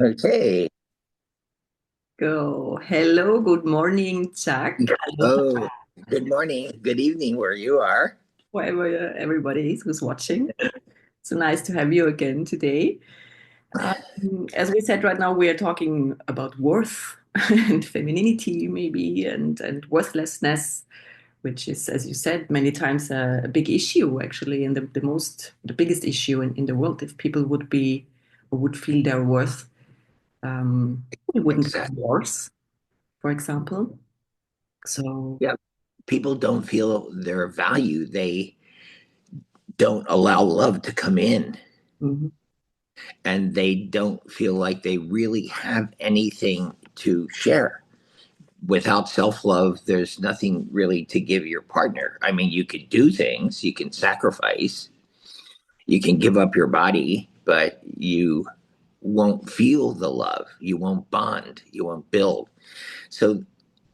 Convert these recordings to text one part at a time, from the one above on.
Okay. Go. Hello, good morning, Jack. Aloha, Oh, good morning, good evening, where you are. wherever everybody is who's watching. So nice to have you again today. As we said, right now we are talking about worth and femininity, maybe, and worthlessness, which is, as you said, many times a big issue, actually, and the biggest issue in the world. If people would be or would feel their worth, we wouldn't have Exactly. wars, for example. So. Yeah. People don't feel their value. They don't allow love to come in, Mhm. and they don't feel like they really have anything to share. Without self love, there's nothing really to give your partner. I mean, you could do things, you can sacrifice, you can give up your body, but you won't feel the love. You won't bond, you won't build. So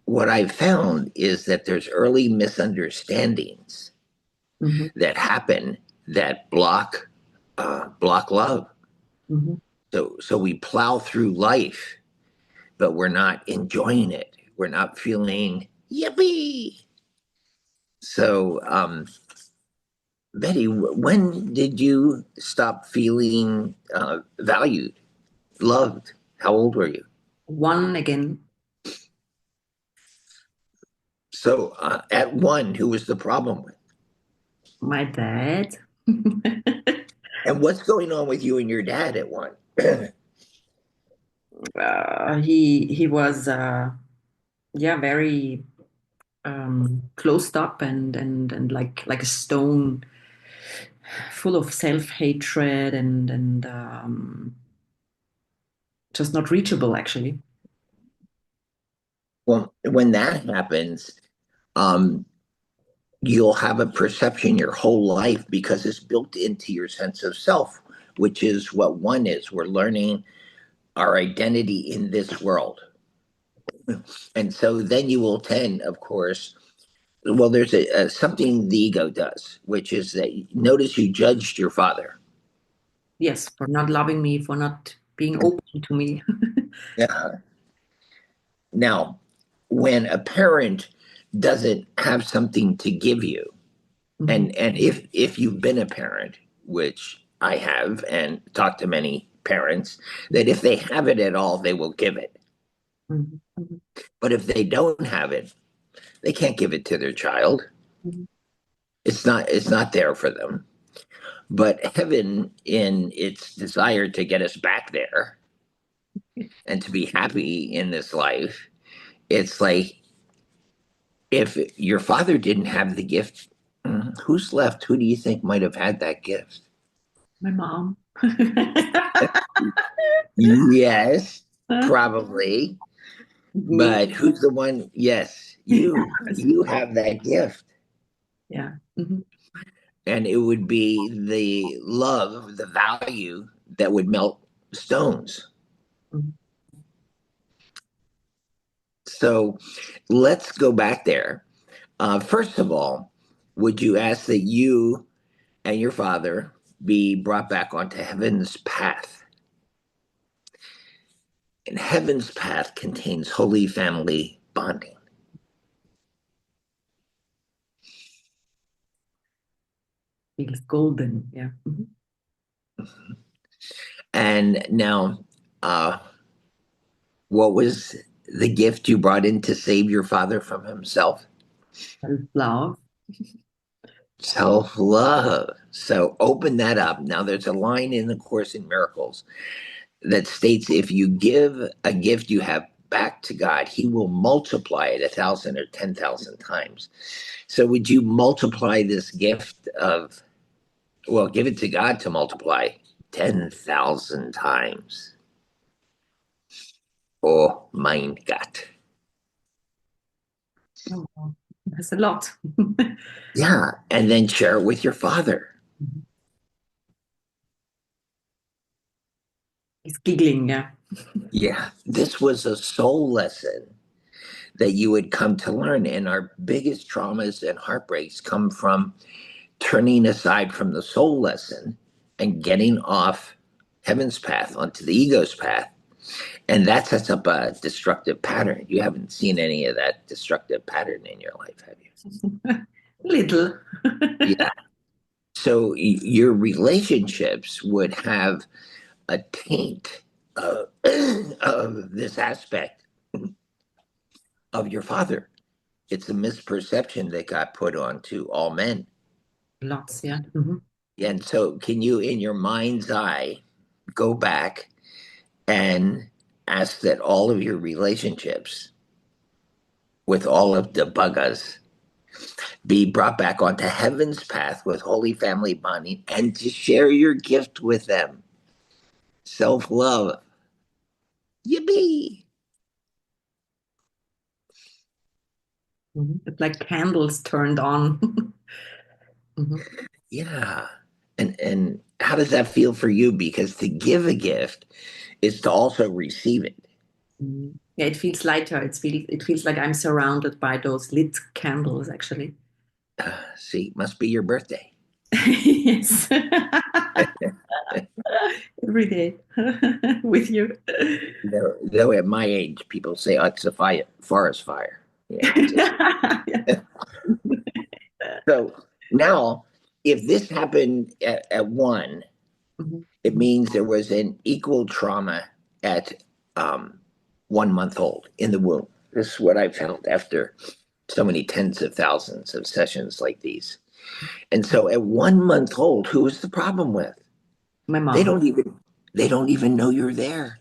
what I've found is that there's early misunderstandings Mhm. that happen that block love. Mhm. So we plow through life, but we're not enjoying it. We're not feeling yippee. So, Betty, when did you stop feeling valued, loved? How old were you? One again, So, at one, who was the problem with? my dad. And what's going on with you and your dad at one? He was yeah, very closed up and like a stone, full of self-hatred and just not reachable actually. Well, when that happens, um, you'll have a perception your whole life because it's built into your sense of self, which is what one is. We're learning our identity in this world. And so then you will tend, of course, well, there's a something the ego does, which is that notice you judged your father. Yes, for not loving me, for not being open to me. Yeah. Now, when a parent doesn't have something to give you, Mhm. and if you've been a parent, which I have and talked to many parents, that if they have it at all, they will give it. Mhm. Mhm. But if they don't have it, they can't give it to their child. Mhm. It's not there for them. But heaven, in its desire to get us back there and to be happy in this life, it's like if your father didn't have the gift, who's left? Who do you think might have had that gift? My mom. Yes, probably. Me. But who's the one? Yes, you. You have that gift. Yeah. Mhm. And it would be the love, the value that would melt stones. Mhm. So let's go back there. First of all, would you ask that you and your father be brought back onto heaven's path? And heaven's path contains holy family bonding. Feels golden. Yeah. Mhm. And now, uh, what was the gift you brought in to save your father from himself? Self-love. Self love. So open that up. Now, there's a line in the Course in Miracles that states if you give a gift you have back to God, He will multiply it 1,000 or 10,000 times. So, would you multiply this gift of, well, give it to God to multiply 10,000 times? Oh, mein Gott. Oh, wow. That's a lot. Yeah. And then share it with your father. He's giggling, yeah. Yeah. This was a soul lesson that you would come to learn. And our biggest traumas and heartbreaks come from turning aside from the soul lesson and getting off heaven's path onto the ego's path. And that sets up a destructive pattern. You haven't seen any of that destructive pattern in your life, have you? Little. Yeah. So your relationships would have a taint of, of this aspect of your father. It's a misperception that got put onto all men. Lots, yeah. Hmm. And so, can you, in your mind's eye, go back and ask that all of your relationships with all of the buggas be brought back onto heaven's path with holy family bonding and to share your gift with them? Self love. Yippee! It's like candles turned on. Hmm. Yeah. And how does that feel for you? Because to give a gift is to also receive it. Yeah, it feels lighter. It feels like I'm surrounded by those lit candles, actually. See, must be your birthday. Yes. Every day with you. Though at my age, people say, oh, it's a fire, forest fire. Yeah. Yeah. So now, if this happened at one, Mhm. it means there was an equal trauma at 1 month old in the womb. This is what I found after so many tens of thousands of sessions like these. And so at 1 month old, who is the problem with? My They mom. don't even they don't even know you're there.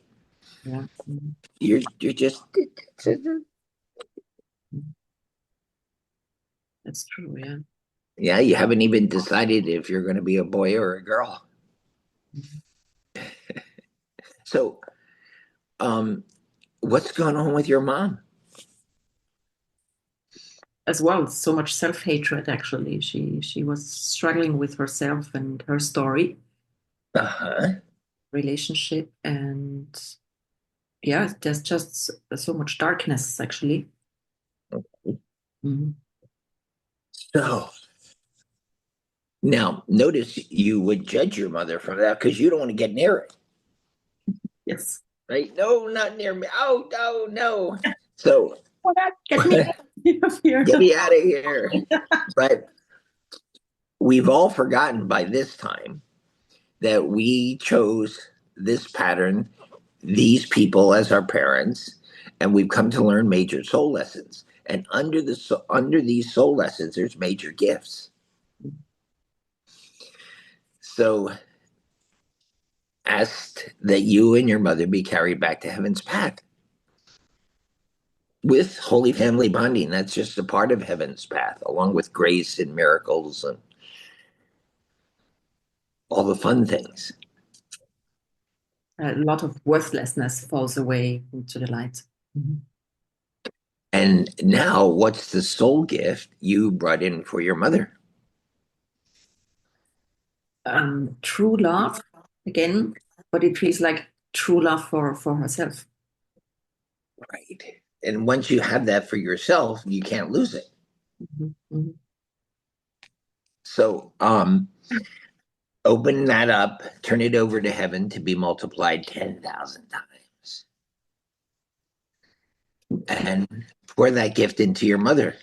Yeah. Mhm. You're just That's true. Yeah. yeah, you haven't even decided if you're going to be a boy or a girl. Mhm. So, um, what's going on with your mom? As well, so much self-hatred, actually. She was struggling with herself and her story, Uh-huh. relationship, and yeah, there's just so much darkness, actually. Mhm. So now notice you would judge your mother from that because you don't want to get near it, Yes. right? No, not near me. Oh, no, no. So Oh, God, get me out of here. get me out of here. But we've all forgotten by this time that we chose this pattern, these people as our parents, and we've come to learn major soul lessons. And under these soul lessons, there's major gifts. So asked that you and your mother be carried back to heaven's path with holy family bonding. That's just a part of heaven's path, along with grace and miracles and all the fun things. A lot of worthlessness falls away into the light. Mhm. And now, what's the soul gift you brought in for your mother? True love, again, but it feels like true love for herself. Right. And once you have that for yourself, you can't lose it. Mhm. Mhm. So, open that up, turn it over to heaven to be multiplied 10,000 times, and pour that gift into your mother.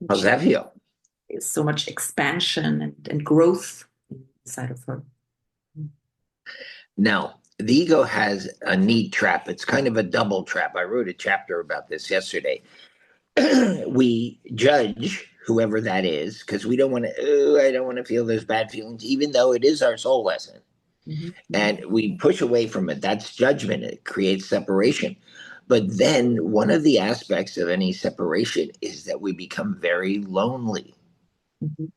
How's She that feel? is so much expansion and growth inside of her. Now, the ego has a neat trap. It's kind of a double trap. I wrote a chapter about this yesterday. We judge whoever that is because we don't want to, oh, I don't want to feel those bad feelings, even though it is our soul lesson. Mhm. And we push away from it. That's judgment. It creates separation. But then one of the aspects of any separation is that we become very lonely. Mhm.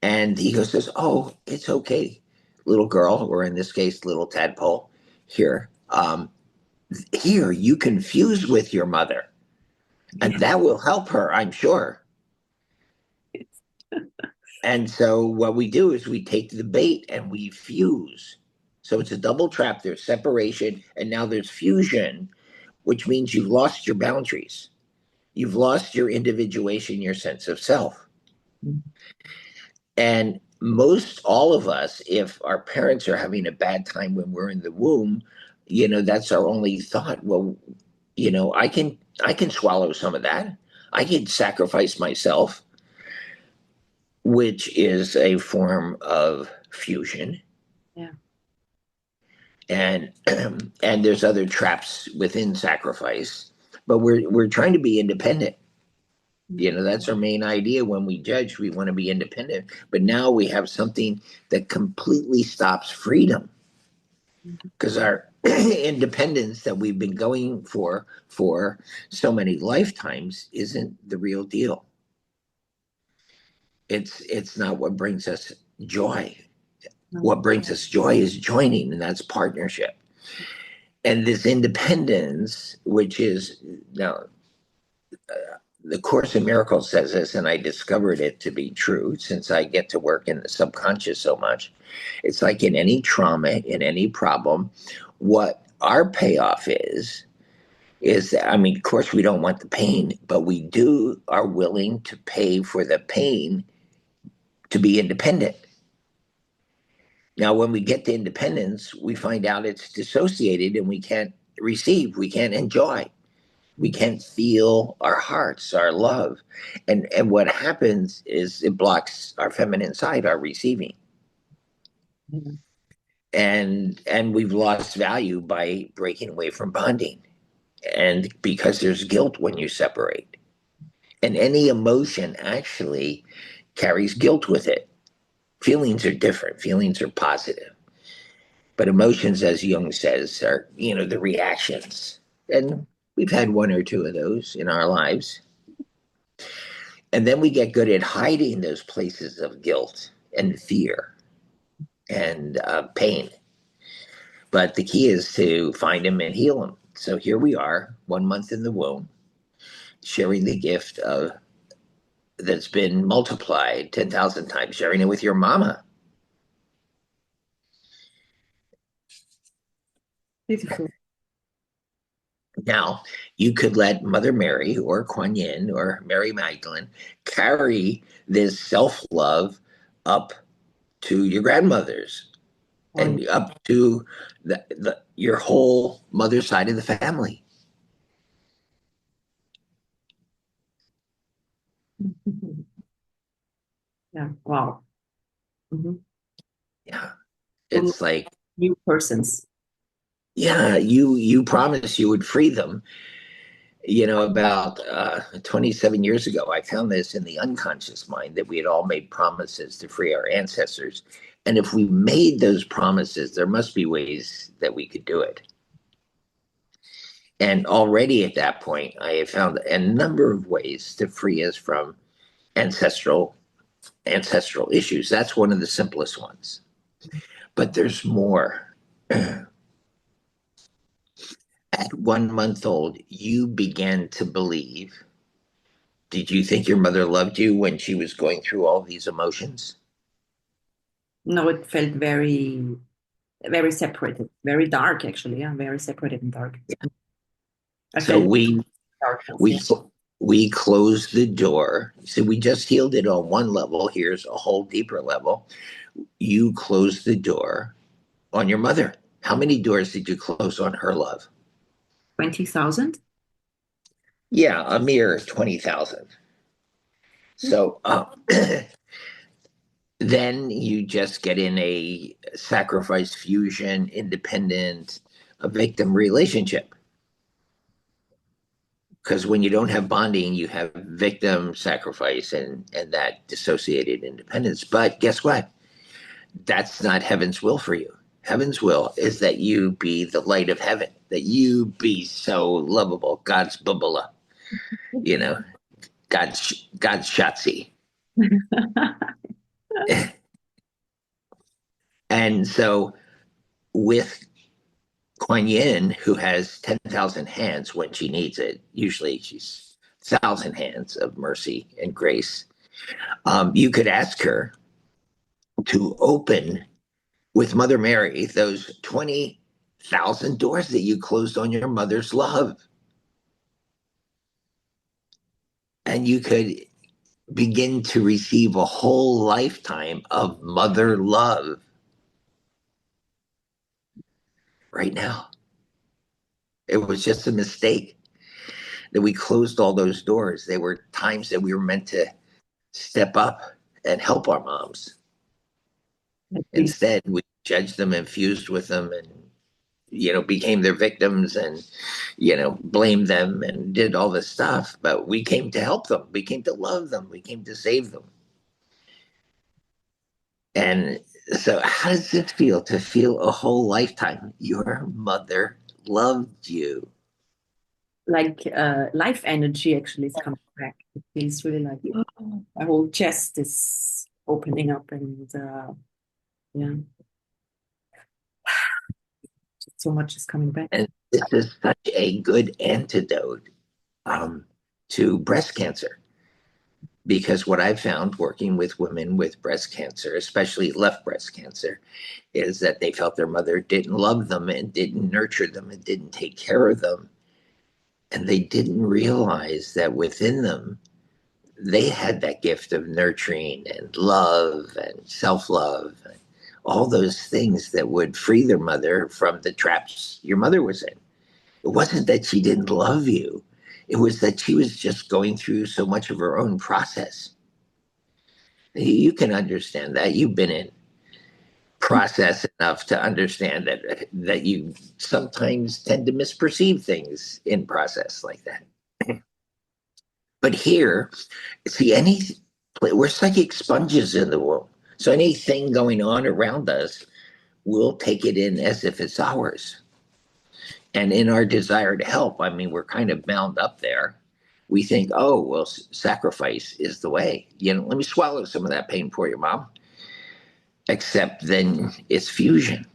And the ego says, oh, it's okay, little girl, or in this case, little tadpole, here. Here, you can fuse with your mother, and Yeah. that will help her, I'm sure. And so what we do is we take the bait and we fuse. So it's a double trap. There's separation, and now there's fusion, which means you've lost your boundaries. You've lost your individuation, your sense of self. And most all of us, if our parents are having a bad time when we're in the womb, that's our only thought. Well, I can swallow some of that. I can sacrifice myself, which is a form of fusion. Yeah. And and there's other traps within sacrifice, but we're trying to be independent. That's our main idea. When we judge, we want to be independent, but now we have something that completely stops freedom, because our independence that we've been going for so many lifetimes isn't the real deal. It's not what brings us joy. What brings us joy is joining, and that's partnership. And this independence, which is now, the Course in Miracles says this, and I discovered it to be true since I get to work in the subconscious so much. It's like in any trauma, in any problem, what our payoff is that, I mean, of course, we don't want the pain, but we do are willing to pay for the pain to be independent. Now, when we get to independence, we find out it's dissociated and we can't receive, we can't enjoy, we can't feel our hearts, our love. And what happens is it blocks our feminine side, our receiving. Yeah. And we've lost value by breaking away from bonding. And because there's guilt when you separate. And any emotion actually carries guilt with it. Feelings are different, feelings are positive. But emotions, as Jung says, are, the reactions. And we've had one or two of those in our lives. And then we get good at hiding those places of guilt and fear and pain. But the key is to find them and heal them. So here we are, 1 month in the womb, sharing the gift of that's been multiplied 10,000 times, sharing it with your mama. Beautiful. Now, you could let Mother Mary or Kuan Yin or Mary Magdalene carry this self love up to your grandmothers Oh, and up to your whole mother side of the family. yeah. Wow. Hmm. Yeah. So It's like, new persons. yeah, you promised you would free them. About 27 years ago, I found this in the unconscious mind that we had all made promises to free our ancestors. And if we made those promises, there must be ways that we could do it. And already at that point, I have found a number of ways to free us from ancestral issues. That's one of the simplest ones. But there's more. At 1 month old, you began to believe. Did you think your mother loved you when she was going through all these emotions? No, it felt very, very separated, very dark, actually. Yeah, very separated and dark. I So felt we darkness. we Yeah. we closed the door. So we just healed it on one level. Here's a whole deeper level. You closed the door on your mother. How many doors did you close on her love? 20,000? Yeah, a mere 20,000. So then you just get in a sacrifice fusion, independent, a victim relationship. Because when you don't have bonding, you have victim sacrifice and that dissociated independence. But guess what? That's not heaven's will for you. Heaven's will is that you be the light of heaven, that you be so lovable, God's bubula, you know, God's Shotzi. And so with Kuan Yin, who has 10,000 hands when she needs it, usually she's 1,000 hands of mercy and grace. You could ask her to open with Mother Mary those 20,000 doors that you closed on your mother's love. And you could begin to receive a whole lifetime of mother love right now. It was just a mistake that we closed all those doors. They were times that we were meant to step up and help our moms. We, Instead, we judged them and fused with them and, became their victims and, blamed them and did all this stuff. But we came to help them. We came to love them. We came to save them. And so, how does it feel to feel a whole lifetime your mother loved you? like life energy actually is coming back. It feels really like my whole chest is opening up, and yeah, just so much is coming back. And this is such a good antidote um, to breast cancer. Because what I've found working with women with breast cancer, especially left breast cancer, is that they felt their mother didn't love them and didn't nurture them and didn't take care of them. And they didn't realize that within them, they had that gift of nurturing and love and self love and all those things that would free their mother from the traps your mother was in. It wasn't that she didn't love you, it was that she was just going through so much of her own process. You can understand that. You've been in process enough to understand that you sometimes tend to misperceive things in process like that. But here, see, we're psychic sponges in the womb. So anything going on around us, we'll take it in as if it's ours. And in our desire to help, I mean, we're kind of bound up there. We think, oh, well, sacrifice is the way. Let me swallow some of that pain for you, mom. Except then it's fusion.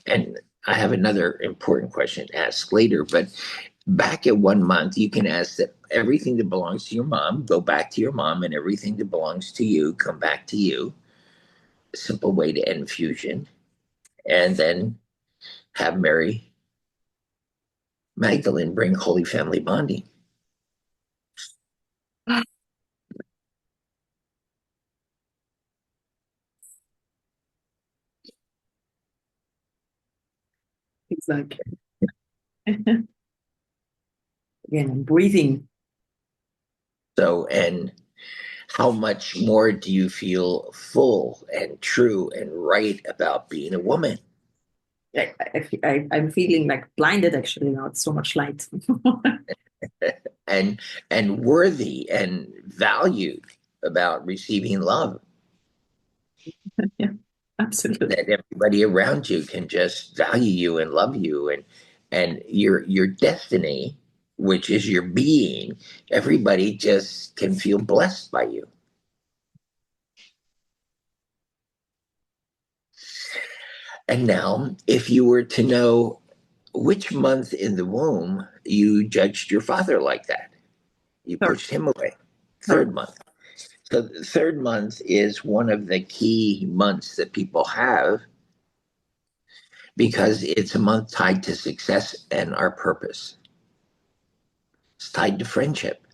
And I have another important question to ask later, but back at 1 month, you can ask that everything that belongs to your mom go back to your mom, and everything that belongs to you come back to you. A simple way to end fusion. And then have Mary Magdalene bring Holy Family bonding. It's like again, I'm breathing. So, and how much more do you feel full and true and right about being a woman? I'm feeling like blinded actually now. It's so much light. and worthy and valued about receiving love, Yeah, absolutely. that everybody around you can just value you and love you, and your destiny, which is your being, everybody just can feel blessed by you. And now, if you were to know which month in the womb you judged your father like that, you Third, pushed him away. third. Third month. So the third month is one of the key months that people have because it's a month tied to success and our purpose. It's tied to friendship.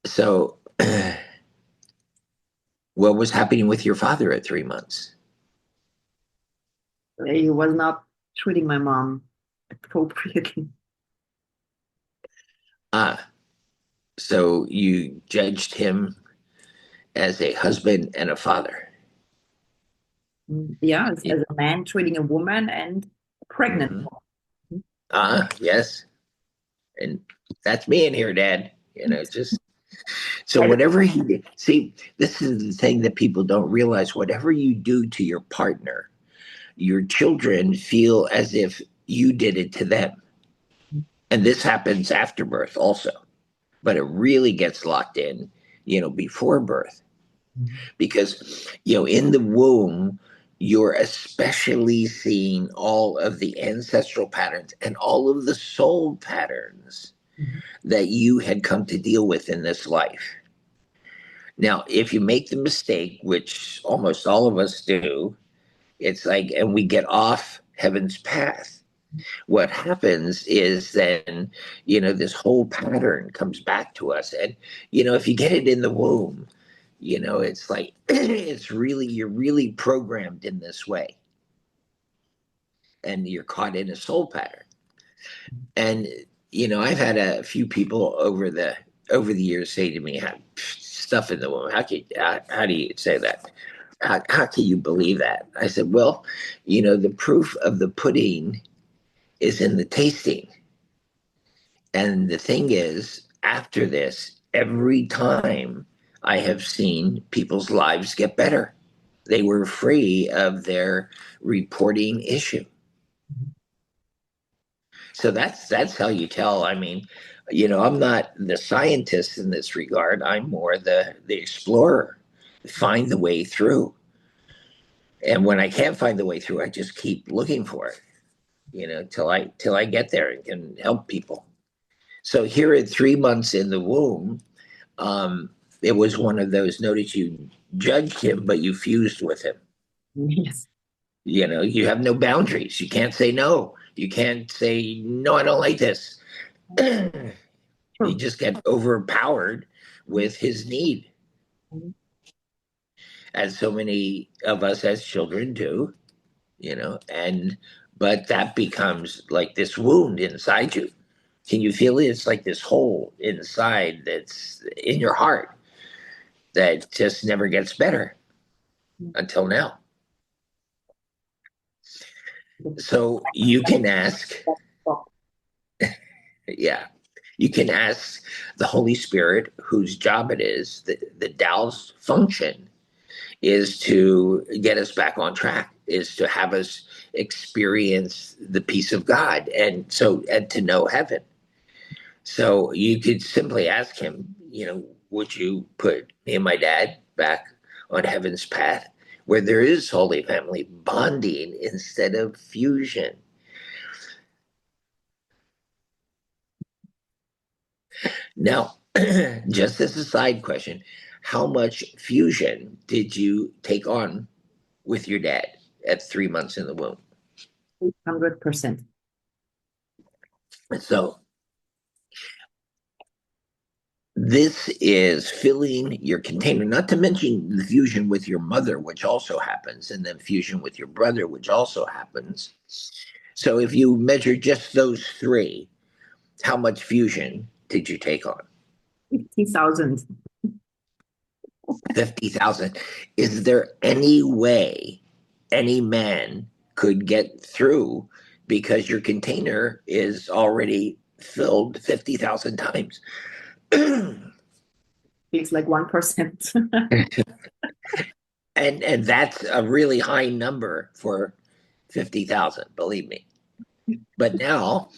So, what was happening with your father at 3 months? He was not treating my mom appropriately. Ah, so you judged him as a husband and a father. Yeah, as a man treating a woman and a pregnant Mm-hmm. woman. Ah, yes. And that's me in here, Dad. Just so I whatever he did, see, this is the thing that people don't realize. Whatever you do to your partner, your children feel as if you did it to them. And this happens after birth also, but it really gets locked in, before birth. Because, in the womb, you're especially seeing all of the ancestral patterns and all of the soul patterns that you had come to deal with in this life. Now, if you make the mistake, which almost all of us do, it's like, and we get off heaven's path, What happens is then, this whole pattern comes back to us. And, if you get it in the womb, it's like, you're really programmed in this way and you're caught in a soul pattern. And, I've had a few people over the years say to me, stuff in the womb. How do you say that? How can you believe that? I said, well, the proof of the pudding is in the tasting. And the thing is, after this, every time I have seen people's lives get better, they were free of their reporting issue. So that's how you tell. I mean, I'm not the scientist in this regard. I'm more the explorer. Find the way through. And when I can't find the way through, I just keep looking for it, till I get there and can help people. So here at 3 months in the womb, it was one of those. Notice you judged him, but you fused with him. Yes. You have no boundaries. You can't say no. You can't say no. I don't like this. You just get overpowered with his need, as so many of us as children do. And but that becomes like this wound inside you. Can you feel it? It's like this hole inside that's in your heart that just never gets better until now. So you can ask, yeah, you can ask the Holy Spirit, whose job it is, the Tao's function is to get us back on track, is to have us experience the peace of God, and to know heaven. So you could simply ask him, would you put me and my dad back on heaven's path where there is Holy Family bonding instead of fusion? Now, just as a side question, how much fusion did you take on with your dad at 3 months in the womb? 100%. So this is filling your container, not to mention the fusion with your mother, which also happens, and then fusion with your brother, which also happens. So if you measure just those three, how much fusion did you take on? 50,000. 50,000. Is there any way any man could get through because your container is already filled 50,000 times? It's like 1%. And that's a really high number for 50,000, believe me. But now,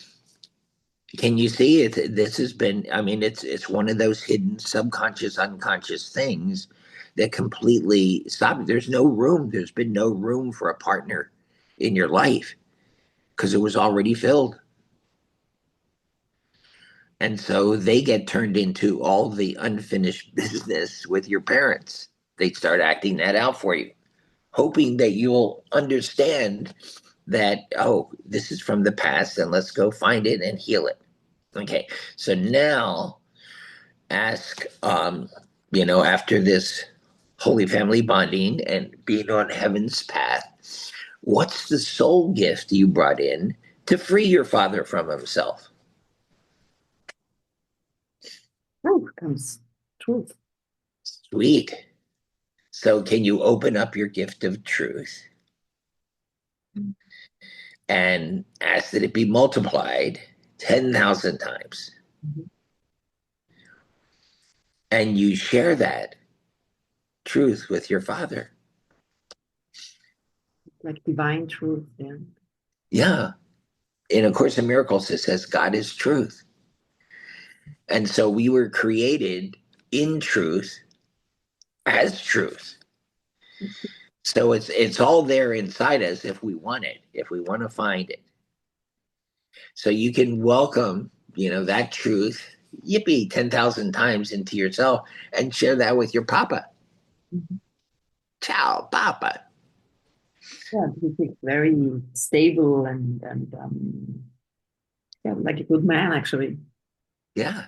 can you see it? This has been, I mean, it's one of those hidden subconscious, unconscious things that completely stop. There's no room. There's been no room for a partner in your life because it was already filled. And so they get turned into all the unfinished business with your parents. They start acting that out for you, hoping that you'll understand that, oh, this is from the past and let's go find it and heal it. Okay. So now ask, after this Holy Family bonding and being on heaven's path, what's the soul gift you brought in to free your father from himself? Oh, comes truth. Sweet. So can you open up your gift of truth and ask that it be multiplied 10,000 times? Mhm. And you share that truth with your father. Like divine truth. Yeah. Yeah. In A Course in Miracles, it says God is truth. And so we were created in truth as truth. So it's all there inside us if we want it, if we want to find it. So you can welcome, that truth, yippee, 10,000 times into yourself and share that with your papa. Mhm. Ciao, papa. Yeah, he's very stable and yeah, like a good man actually. Yeah.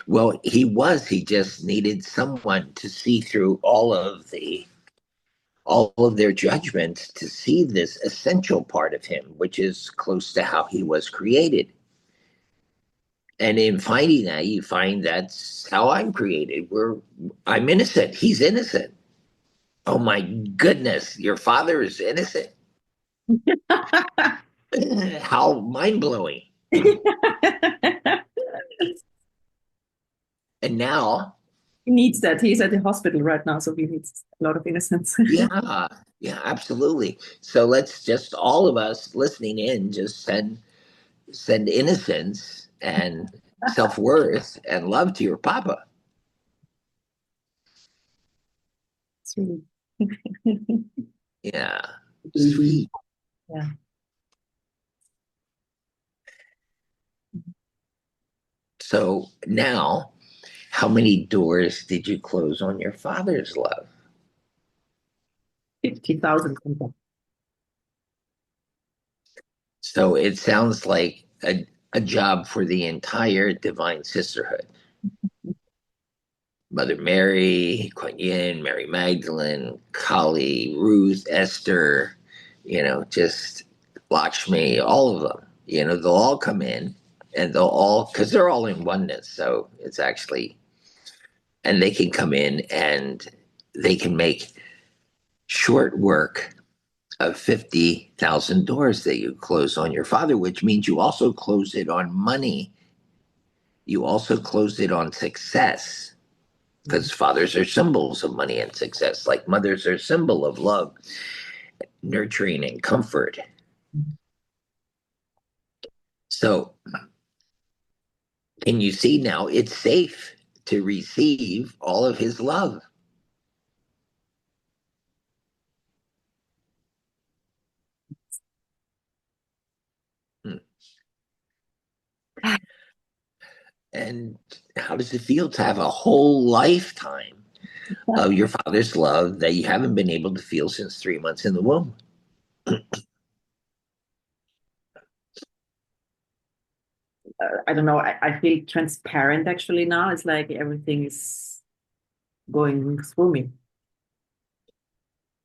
Well, he just needed someone to see through all of their judgments to see this essential part of him, which is close to how he was created. And in finding that, you find that's how I'm created. I'm innocent. He's innocent. Oh my goodness, your father is innocent. How mind blowing. And now, He needs that. He's at the hospital right now, so he needs a lot of innocence. yeah, yeah, absolutely. So let's just all of us listening in just send innocence and self worth and love to your papa. It's really Yeah, really- sweet. yeah. So now, how many doors did you close on your father's love? 50,000. So it sounds like a job for the entire Divine Sisterhood. Mother Mary, Kuan Yin, Mary Magdalene, Kali, Ruth, Esther, just Lakshmi, all of them. They'll all come in and they'll all, because they're all in oneness. So it's actually, and they can come in and they can make short work of 50,000 doors that you close on your father, which means you also close it on money. You also close it on success because fathers are symbols of money and success, like mothers are a symbol of love, nurturing, and comfort. So, can you see now it's safe to receive all of his love? Hmm. And how does it feel to have a whole lifetime of your father's love that you haven't been able to feel since 3 months in the womb? I don't know. I feel transparent actually now. It's like everything is going through me.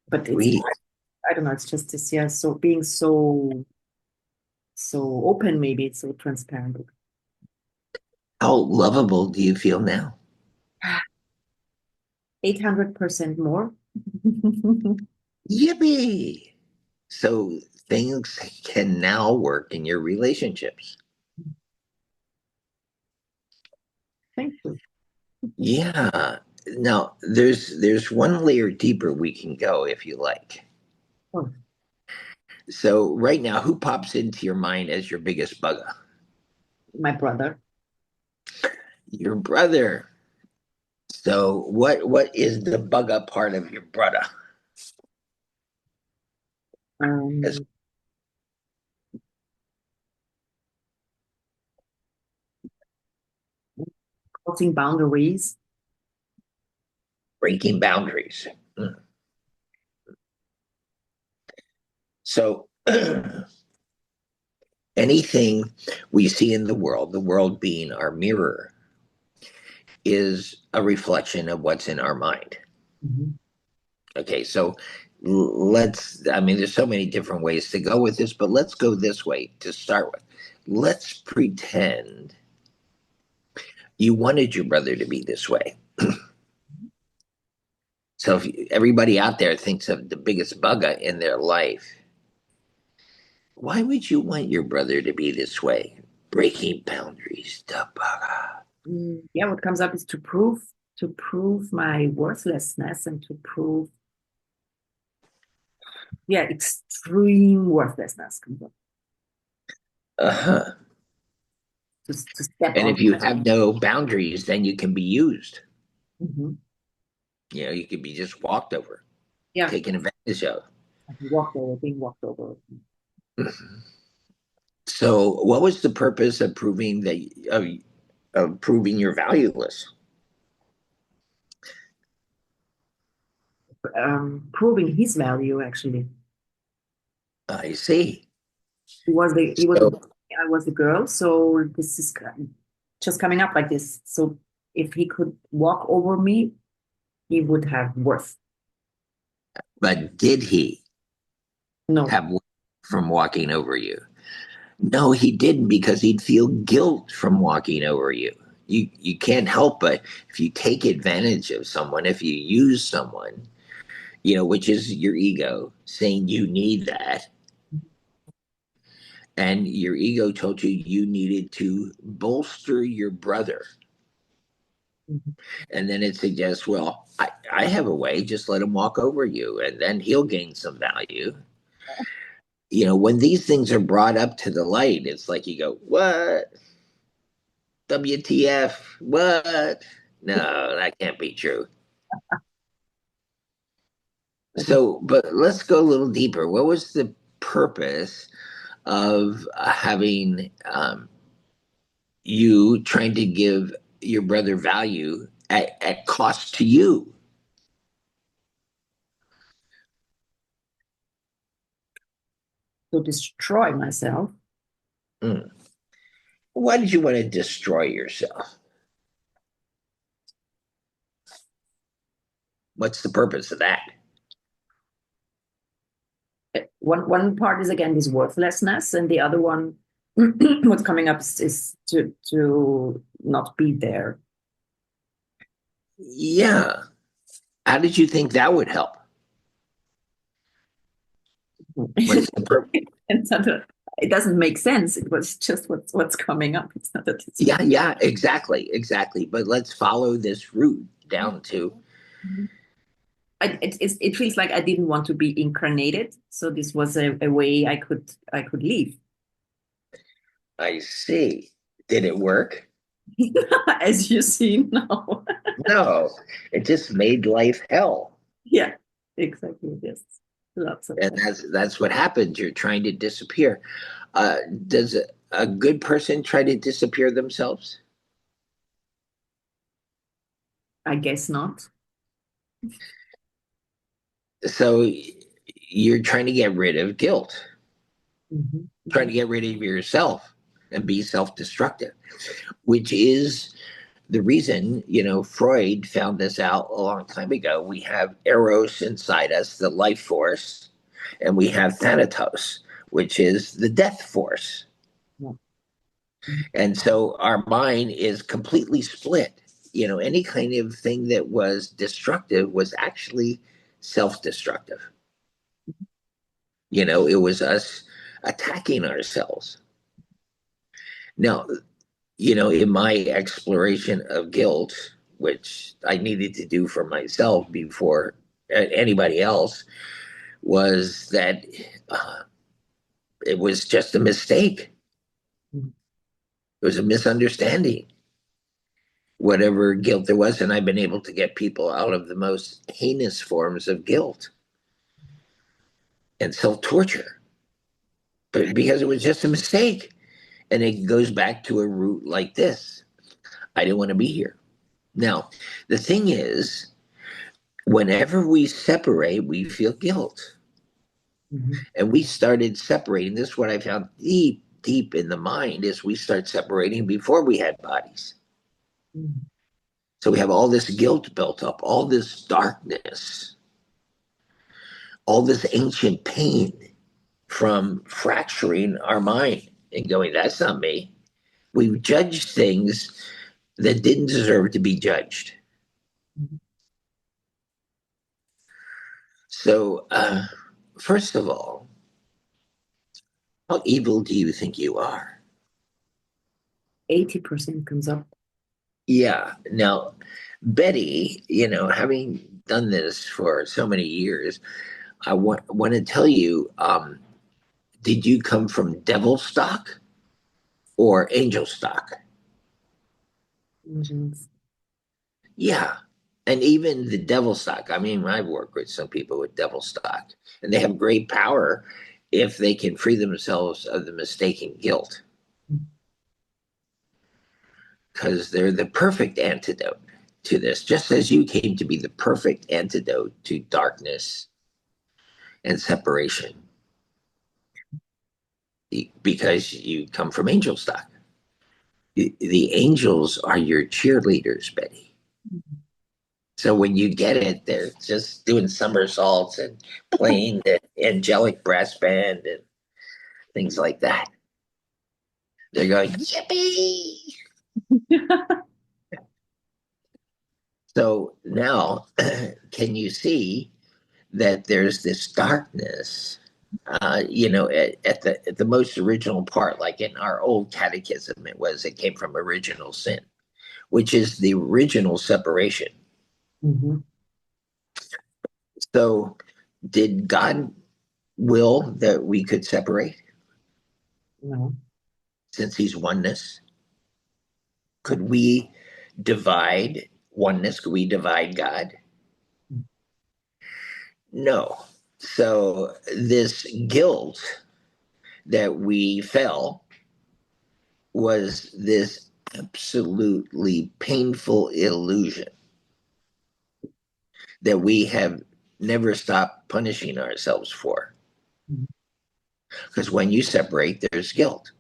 But it's, Sweet. I don't know, it's just this, yeah, so being so open, maybe it's so transparent. How lovable do you feel now? 800% more. Yippee! So things can now work in your relationships. Thank you. Yeah. Now there's one layer deeper we can go if you like. Oh, So right now, who pops into your mind as your biggest bugger? my brother. Your brother. So what is the bugger part of your brother? As Um, Crossing boundaries. breaking boundaries. Mm. So anything we see in the world being our mirror, is a reflection of what's in our mind. Mhm. Okay, so I mean, there's so many different ways to go with this, but let's go this way to start with. Let's pretend you wanted your brother to be this way. So if everybody out there thinks of the biggest bugger in their life, why would you want your brother to be this way? Breaking boundaries, the bugger. Yeah, what comes up is to prove my worthlessness and to prove, yeah, extreme worthlessness comes up. Uh-huh. To step And on. if you have no boundaries, then you can be used. Mhm. You could be just walked over, Yeah, taken advantage of. walked over, being walked over. So, what was the purpose of proving you're valueless? Proving his value actually. I see. He was the So, boy, I was the girl. So this is just coming up like this. So if he could walk over me, he would have worth. but did he No. have work from walking over you? No, he didn't because he'd feel guilt from walking over you. You can't help but if you take advantage of someone, if you use someone, which is your ego saying you need that, and your ego told you you needed to bolster your brother. Mhm. And then it suggests, well, I have a way, just let him walk over you, and then he'll gain some value. When these things are brought up to the light, it's like you go, what? WTF? What? No, that can't be true. So, but let's go a little deeper. What was the purpose of having you trying to give your brother value at cost to you? To destroy myself. Mm. Why did you want to destroy yourself? What's the purpose of that? One part is again this worthlessness, and the other one, what's coming up is to not be there. Yeah. How did you think that would help? What's the purpose? And so it doesn't make sense. It was just what's coming up. It's not that it's Yeah, yeah, exactly, exactly. But let's follow this route down to. it feels like I didn't want to be incarnated, so this was a way I could leave. I see. Did it work? As you see now. No, it just made life hell. Yeah, exactly. Yes, lots of And that. that's what happens. You're trying to disappear. Does a good person try to disappear themselves? I guess not. So you're trying to get rid of guilt, Mhm. trying to get rid of yourself and be self-destructive, which is the reason, Freud found this out a long time ago. We have Eros inside us, the life force, and we have Thanatos, which is the death force. Yeah. And so our mind is completely split. Any kind of thing that was destructive was actually self destructive. It was us attacking ourselves. Now, in my exploration of guilt, which I needed to do for myself before anybody else, was that uh, it was just a mistake. Mhm. It was a misunderstanding, whatever guilt there was. And I've been able to get people out of the most heinous forms of guilt and self torture, but because it was just a mistake. And it goes back to a root like this: I didn't want to be here. Now, the thing is, whenever we separate, we feel guilt. Mhm. And we started separating. This is what I found deep, deep in the mind is we start separating before we had bodies. Mhm. So we have all this guilt built up, all this darkness, all this ancient pain from fracturing our mind and going, that's not me. We've judged things that didn't deserve to be judged. Mhm. So, first of all, how evil do you think you are? 80% comes up. Yeah. Now, Betty, having done this for so many years, I want to tell you, did you come from devil stock or angel stock? Engines. Yeah. And even the devil stock. I mean, I've worked with some people with devil stock, and they have great power if they can free themselves of the mistaken guilt, because they're the perfect antidote to this, just as you came to be the perfect antidote to darkness and separation. because you come from angel stock. The angels are your cheerleaders, Betty. So when you get it, they're just doing somersaults and playing the angelic brass band and things like that. They're going, yippee! So now, can you see that there's this darkness? At the most original part, like in our old catechism, it came from original sin, which is the original separation. Mhm. So, did God will that we could separate No. since He's oneness? Could we divide oneness? Could we divide God? No. So, this guilt that we fell was this absolutely painful illusion that we have never stopped punishing ourselves for. Because when you separate, there's guilt,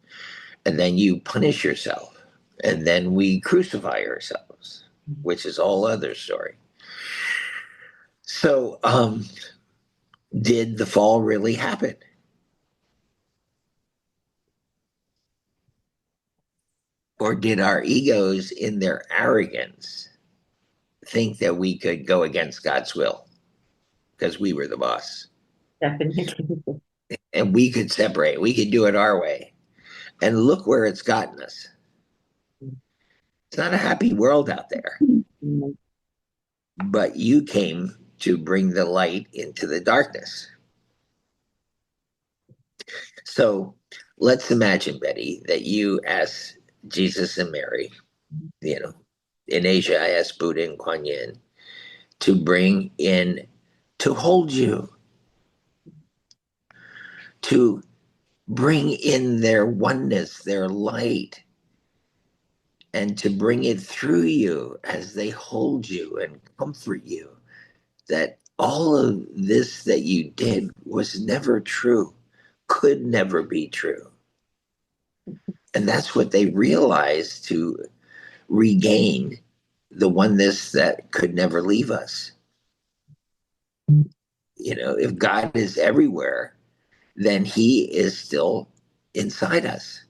and then you punish yourself, and then we crucify ourselves, which is a whole other story. So, did the fall really happen? Or did our egos, in their arrogance, think that we could go against God's will because we were the boss Definitely. and we could separate, we could do it our way? And look where it's gotten us. It's not a happy world out there, Mm. but you came to bring the light into the darkness. So let's imagine, Betty, that you ask Jesus and Mary, you know, in Asia, I asked Buddha and Kuan Yin to bring in, to hold you, to bring in their oneness, their light, and to bring it through you as they hold you and comfort you. That all of this that you did was never true, could never be true. And that's what they realized to regain the oneness that could never leave us. If God is everywhere, then He is still inside us.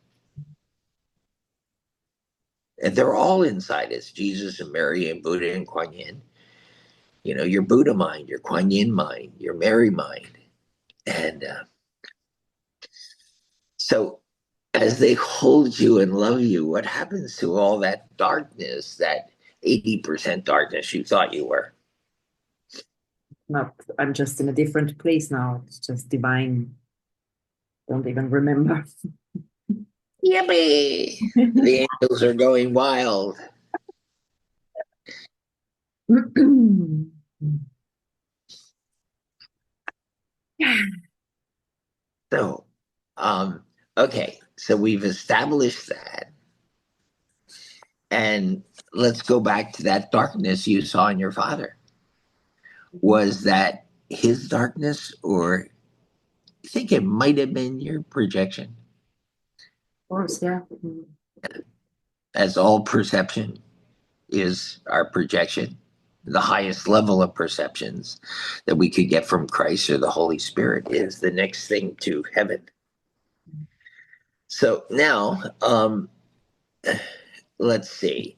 And they're all inside us, Jesus and Mary and Buddha and Kuan Yin. Your Buddha mind, your Kuan Yin mind, your Mary mind. And so as they hold you and love you, what happens to all that darkness, that 80% darkness you thought you were? Not, I'm just in a different place now. It's just divine. Don't even remember. Yippee! The angels are going wild. So, um, okay, so we've established that. And let's go back to that darkness you saw in your father. Was that his darkness, or you think it might have been your projection? Of course, yeah. As all perception is our projection, the highest level of perceptions that we could get from Christ or the Holy Spirit is the next thing to heaven. So now, let's see.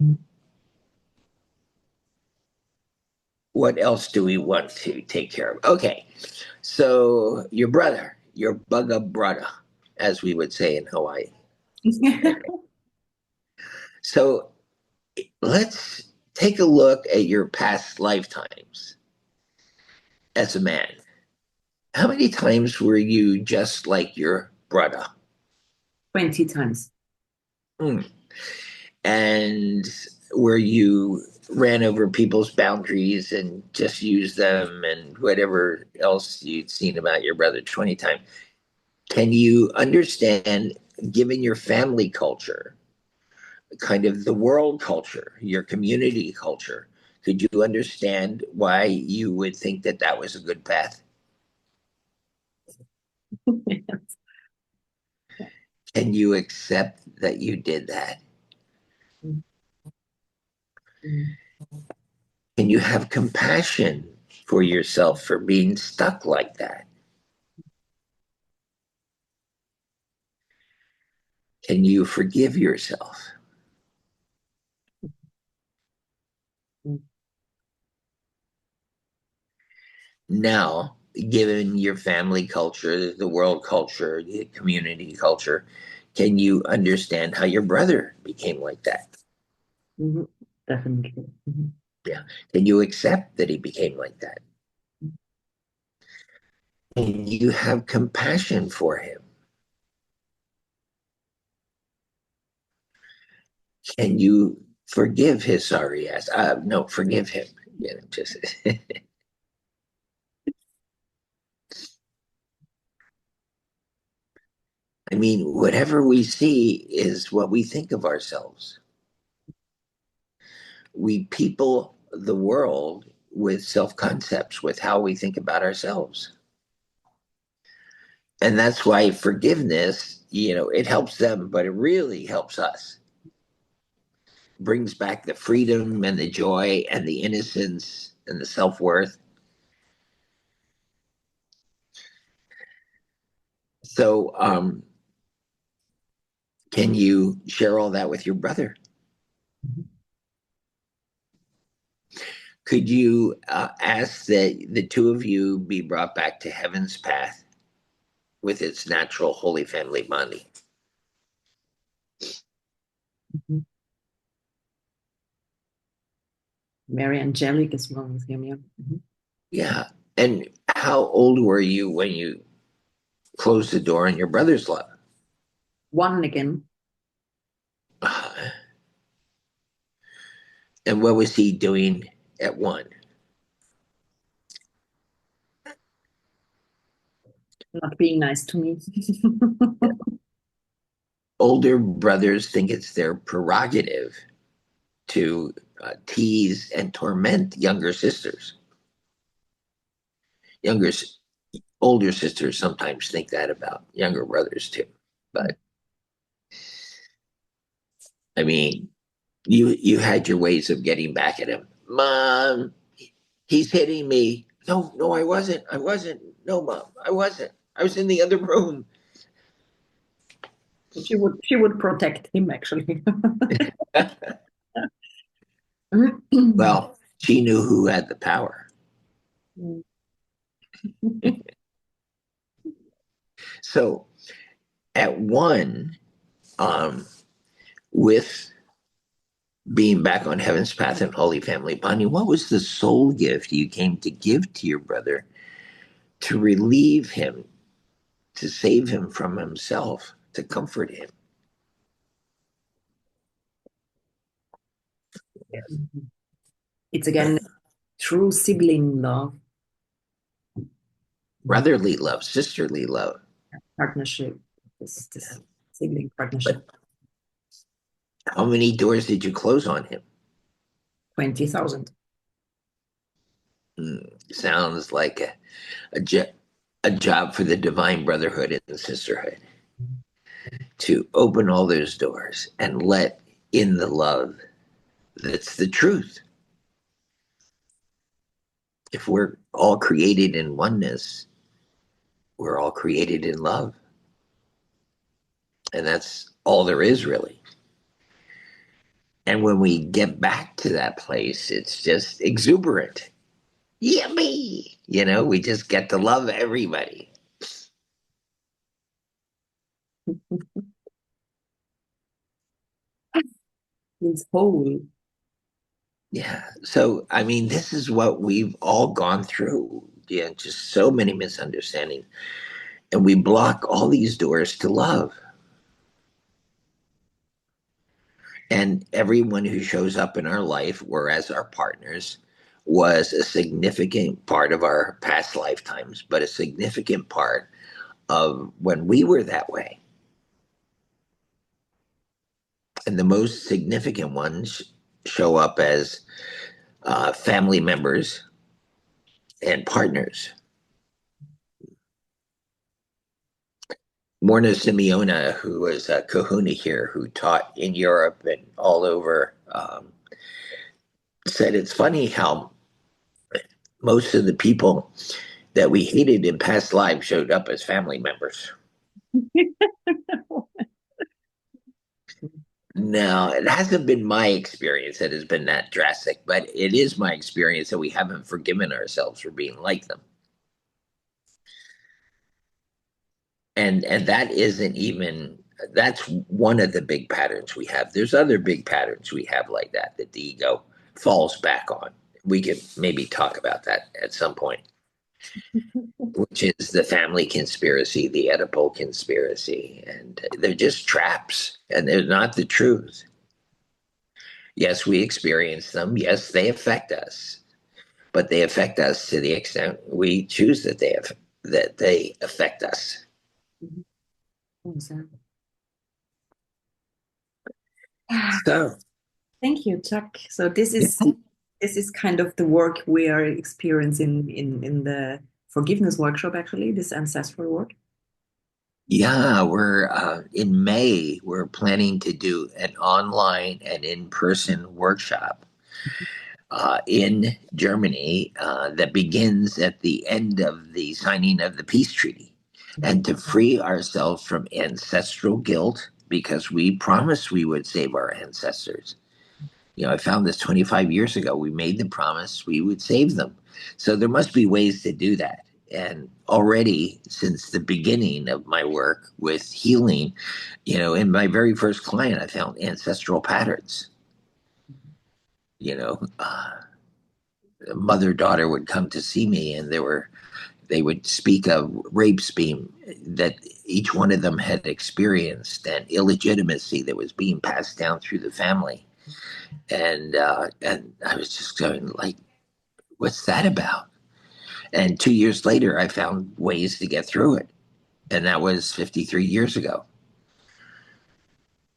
What else do we want to take care of? Okay, so your brother, your bugga brother, as we would say in Hawaii. So let's take a look at your past lifetimes as a man. How many times were you just like your brother? 20 times. Hmm. And where you ran over people's boundaries and just used them and whatever else you'd seen about your brother 20 times. Can you understand, given your family culture, kind of the world culture, your community culture, could you understand why you would think that that was a good path? Can you accept that you did that? Mm. Can you have compassion for yourself for being stuck like that? Can you forgive yourself? Mm. Now, given your family culture, the world culture, the community culture, can you understand how your brother became like that? Mhm. Definitely. Mhm. Yeah. Can you accept that he became like that? Can you have compassion for him? Can you forgive his sorry ass? No, forgive him. You know, just I mean, whatever we see is what we think of ourselves. We people the world with self concepts, with how we think about ourselves. And that's why forgiveness, it helps them, but it really helps us. Brings back the freedom and the joy and the innocence and the self worth. So, can you share all that with your brother? Could you ask that the two of you be brought back to heaven's path with its natural holy family bonding? Mhm. Very angelic as well with him, yeah. Mhm. Yeah. And how old were you when you closed the door on your brother's love? One again. Uh, and what was he doing at one? Not being nice to me. Older brothers think it's their prerogative to tease and torment younger sisters. Younger, older sisters sometimes think that about younger brothers too. But I mean, you had your ways of getting back at him. Mom, he's hitting me. No, no, I wasn't. I wasn't. No, mom, I wasn't. I was in the other room. She would protect him actually. Well, she knew who had the power. So at one, um, with being back on heaven's path and holy family bonding, what was the soul gift you came to give to your brother to relieve him, to save him from himself, to comfort him? It's again true sibling love, Brotherly love, sisterly love. partnership, this sibling partnership. But how many doors did you close on him? 20,000. Sounds like a job for the divine brotherhood and sisterhood to open all those doors and let in the love that's the truth. If we're all created in oneness, we're all created in love. And that's all there is, really. And when we get back to that place, it's just exuberant. Yummy! We just get to love everybody. Means whole. Yeah. So, I mean, this is what we've all gone through. Yeah, just so many misunderstandings. And we block all these doors to love. And everyone who shows up in our life, whereas our partners, was a significant part of our past lifetimes, but a significant part of when we were that way. And the most significant ones show up as family members and partners. Morna Simeona, who was a kahuna here, who taught in Europe and all over, said it's funny how most of the people that we hated in past lives showed up as family members. No, it hasn't been my experience that has been that drastic, but it is my experience that we haven't forgiven ourselves for being like them. And that isn't even that's one of the big patterns we have. There's other big patterns we have like that that the ego falls back on. We could maybe talk about that at some point, which is the family conspiracy, the Oedipal conspiracy, and they're just traps and they're not the truth. Yes, we experience them. Yes, they affect us, but they affect us to the extent we choose that they affect us. Awesome. So, Thank you, Chuck. So yeah. this is kind of the work we are experiencing in the forgiveness workshop, actually, this ancestral work. Yeah, we're in May. We're planning to do an online and in-person workshop in Germany that begins at the end of the signing of the peace treaty, and to free ourselves from ancestral guilt because we promised we would save our ancestors. You know, I found this 25 years ago. We made the promise we would save them. So there must be ways to do that. And already since the beginning of my work with healing, you know, in my very first client, I found ancestral patterns. You know, mother daughter would come to see me, and they would speak of rapes being that each one of them had experienced, and illegitimacy that was being passed down through the family. And I was just going like, what's that about? And 2 years later, I found ways to get through it. And that was 53 years ago,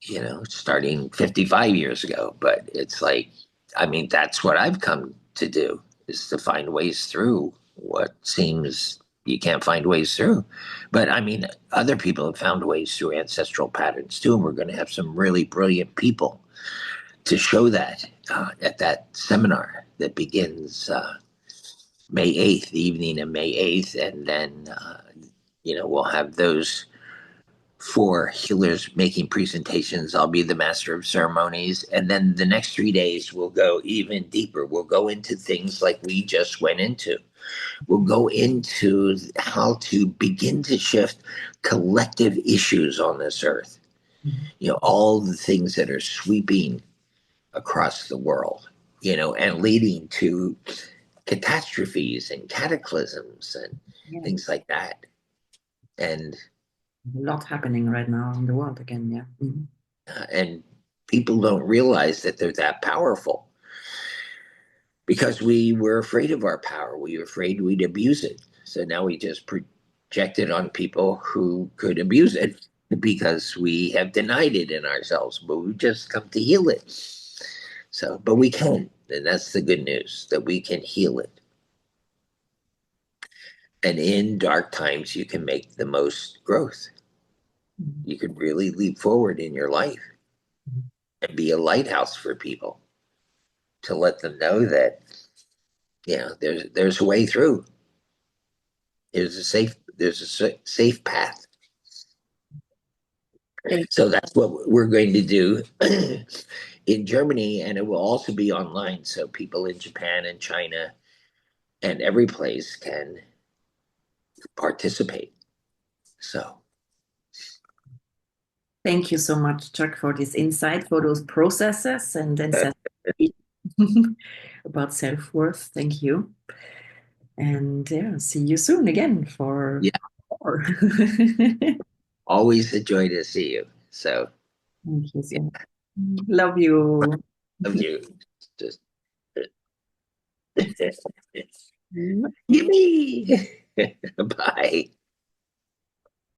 you know, starting 55 years ago. But it's like, I mean, that's what I've come to do is to find ways through what seems you can't find ways through. But I mean, other people have found ways through ancestral patterns too. And we're going to have some really brilliant people to show that at that seminar that begins May 8th, the evening of May 8th. And then, you know, we'll have those four healers making presentations. I'll be the master of ceremonies. And then the next 3 days, we'll go even deeper. We'll go into things like we just went into. We'll go into how to begin to shift collective issues on this earth. You know, all the things that are sweeping across the world, you know, and leading to catastrophes and cataclysms and Yeah. things like that. And A lot happening right now in the world again. Yeah. and people don't realize that they're that powerful because we were afraid of our power. We were afraid we'd abuse it. So now we just project it on people who could abuse it because we have denied it in ourselves, but we've just come to heal it. So, but we can, and that's the good news that we can heal it. And in dark times, you can make the most growth. You can really leap forward in your life and be a lighthouse for people to let them know that, you know, there's a way through. There's a safe path. Thank So that's what we're going to do in Germany, and it will also be online. So people in Japan and China and every place can participate. So Thank you so much, Chuck, for this insight, for those processes and uh, ancestry about self-worth. Thank you. And yeah, see you soon again for yeah, more. always a joy to see you. So Thank you yeah, so much. Love you. love you. Just yippee. Bye.